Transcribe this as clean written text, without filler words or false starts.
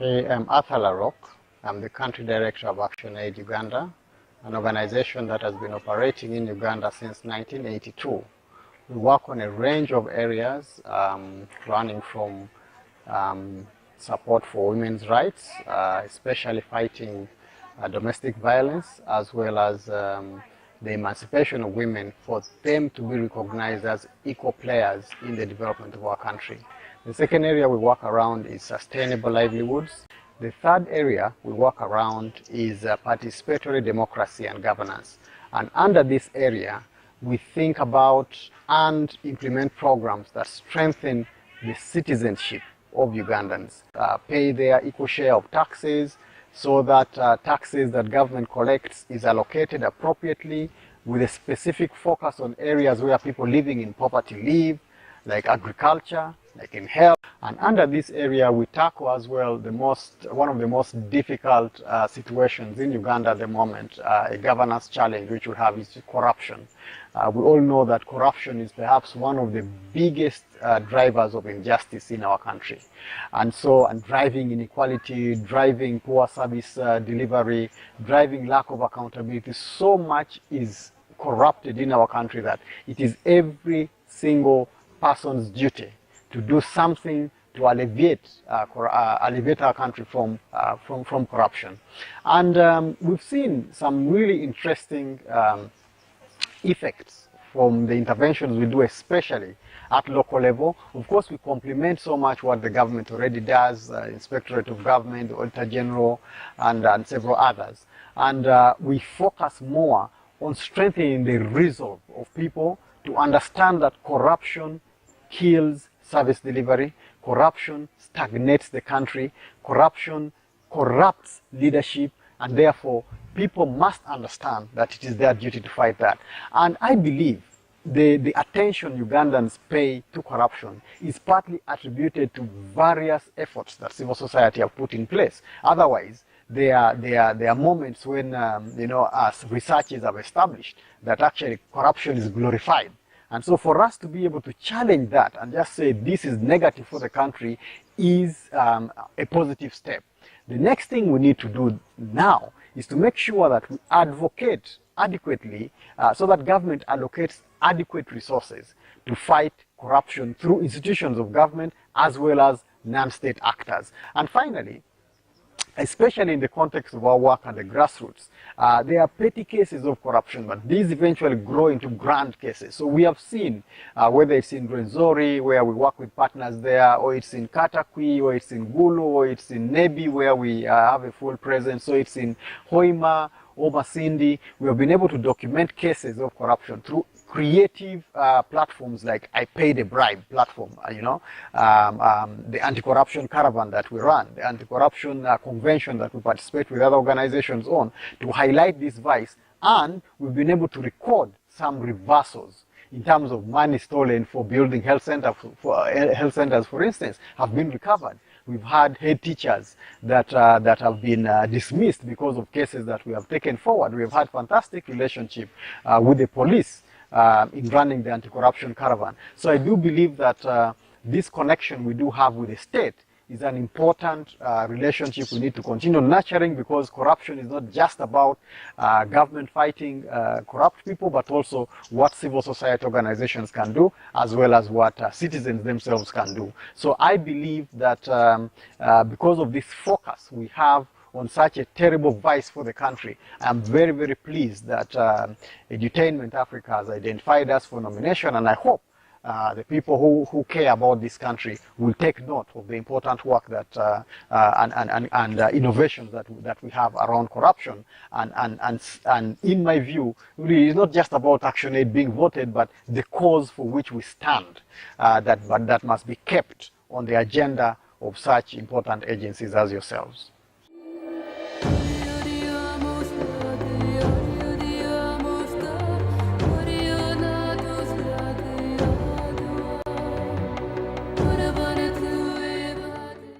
Okay, I'm Arthur Larok. I'm the Country Director of ActionAid Uganda, an organization that has been operating in Uganda since 1982. We work on a range of areas, running from support for women's rights, especially fighting domestic violence, as well as the emancipation of women, for them to be recognized as equal players in the development of our country. The second area we work around is sustainable livelihoods. The third area we work around is participatory democracy and governance. And under this area, we think about and implement programs that strengthen the citizenship of Ugandans, pay their equal share of taxes, so that taxes that government collects is allocated appropriately with a specific focus on areas where people living in poverty live, like agriculture, like in health. And under this area, we tackle as well one of the most difficult situations in Uganda at the moment, a governance challenge which we have is corruption. We all know that corruption is perhaps one of the biggest drivers of injustice in our country. And driving inequality, driving poor service delivery, driving lack of accountability. So much is corrupted in our country that it is every single person's duty to do something to alleviate our country from corruption. And we've seen some really interesting effects from the interventions we do, especially at local level. Of course, we complement so much what the government already does, Inspectorate of Government, Auditor General, and several others. And we focus more on strengthening the resolve of people to understand that corruption kills service delivery, corruption stagnates the country, corruption corrupts leadership, and therefore people must understand that it is their duty to fight that. And I believe the attention Ugandans pay to corruption is partly attributed to various efforts that civil society have put in place. Otherwise, there are moments when, as researchers have established, that actually corruption is glorified. And so for us to be able to challenge that and just say this is negative for the country is a positive step. The next thing we need to do now is to make sure that we advocate adequately so that government allocates adequate resources to fight corruption through institutions of government as well as non-state actors. And finally, especially in the context of our work at the grassroots, there are petty cases of corruption, but these eventually grow into grand cases. So we have seen, whether it's in Rwenzori, where we work with partners there, or it's in Katakwi, or it's in Gulu, or it's in Nebi, where we have a full presence, so it's in Hoima, Omasindi. We have been able to document cases of corruption through creative platforms like I Paid a Bribe platform, the anti-corruption caravan that we run, the anti-corruption convention that we participate with other organizations on, to highlight this vice. And we've been able to record some reversals in terms of money stolen for building health centers, for instance, have been recovered. We've had head teachers that have been dismissed because of cases that we have taken forward. We have had fantastic relationship with the police in running the anti-corruption caravan. So I do believe that this connection we do have with the state is an important relationship we need to continue nurturing, because corruption is not just about government fighting corrupt people, but also what civil society organizations can do, as well as what citizens themselves can do. So I believe that because of this focus we have on such a terrible vice for the country, I'm very, very pleased that Edutainment Africa has identified us for nomination, and I hope the people who care about this country will take note of the important work that and innovations that we have around corruption. And in my view, really, it's not just about ActionAid being voted, but the cause for which we stand that must be kept on the agenda of such important agencies as yourselves.